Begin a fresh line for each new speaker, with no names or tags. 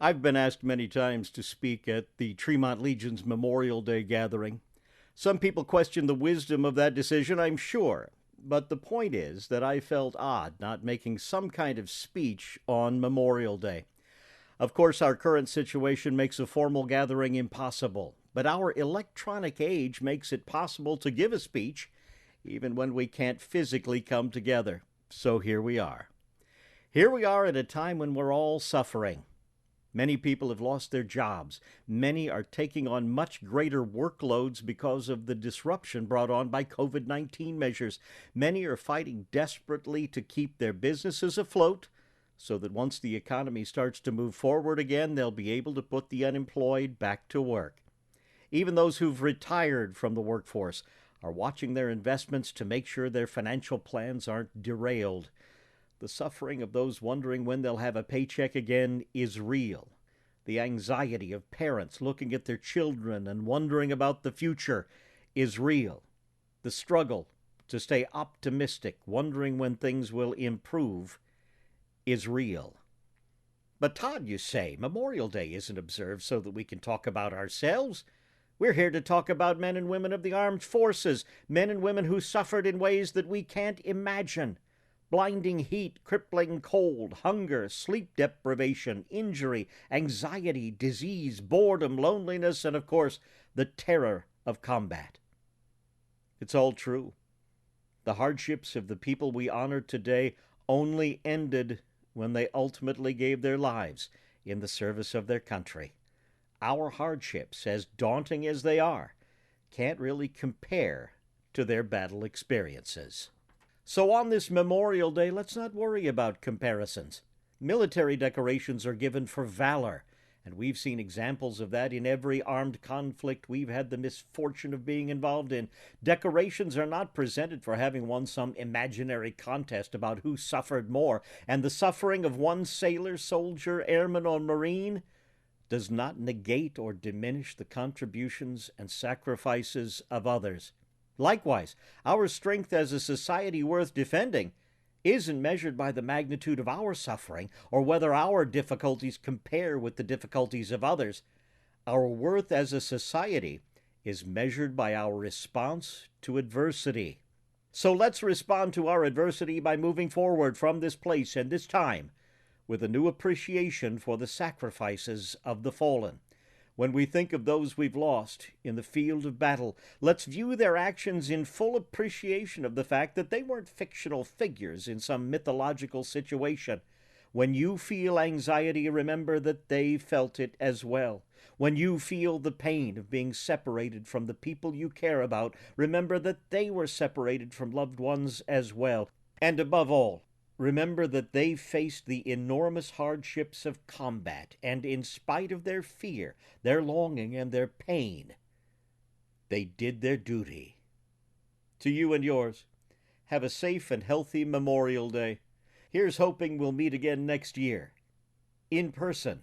I've been asked many times to speak at the Tremont Legion's Memorial Day gathering. Some people question the wisdom of that decision, I'm sure. But the point is that I felt odd not making some kind of speech on Memorial Day. Of course, our current situation makes a formal gathering impossible, but our electronic age makes it possible to give a speech even when we can't physically come together. So here we are. Here we are at a time when we're all suffering. Many people have lost their jobs. Many are taking on much greater workloads because of the disruption brought on by COVID-19 measures. Many are fighting desperately to keep their businesses afloat so that once the economy starts to move forward again, they'll be able to put the unemployed back to work. Even those who've retired from the workforce are watching their investments to make sure their financial plans aren't derailed. The suffering of those wondering when they'll have a paycheck again is real. The anxiety of parents looking at their children and wondering about the future is real. The struggle to stay optimistic, wondering when things will improve, is real. But Todd, you say, Memorial Day isn't observed so that we can talk about ourselves. We're here to talk about men and women of the armed forces, men and women who suffered in ways that we can't imagine. Blinding heat, crippling cold, hunger, sleep deprivation, injury, anxiety, disease, boredom, loneliness, and of course, the terror of combat. It's all true. The hardships of the people we honor today only ended when they ultimately gave their lives in the service of their country. Our hardships, as daunting as they are, can't really compare to their battle experiences. So on this Memorial Day, let's not worry about comparisons. Military decorations are given for valor, and we've seen examples of that in every armed conflict we've had the misfortune of being involved in. Decorations are not presented for having won some imaginary contest about who suffered more, and the suffering of one sailor, soldier, airman, or Marine does not negate or diminish the contributions and sacrifices of others. Likewise, our strength as a society worth defending isn't measured by the magnitude of our suffering or whether our difficulties compare with the difficulties of others. Our worth as a society is measured by our response to adversity. So let's respond to our adversity by moving forward from this place and this time with a new appreciation for the sacrifices of the fallen. When we think of those we've lost in the field of battle, let's view their actions in full appreciation of the fact that they weren't fictional figures in some mythological situation. When you feel anxiety, remember that they felt it as well. When you feel the pain of being separated from the people you care about, remember that they were separated from loved ones as well. And above all, remember that they faced the enormous hardships of combat, and in spite of their fear, their longing, and their pain, they did their duty. To you and yours, have a safe and healthy Memorial Day. Here's hoping we'll meet again next year, in person,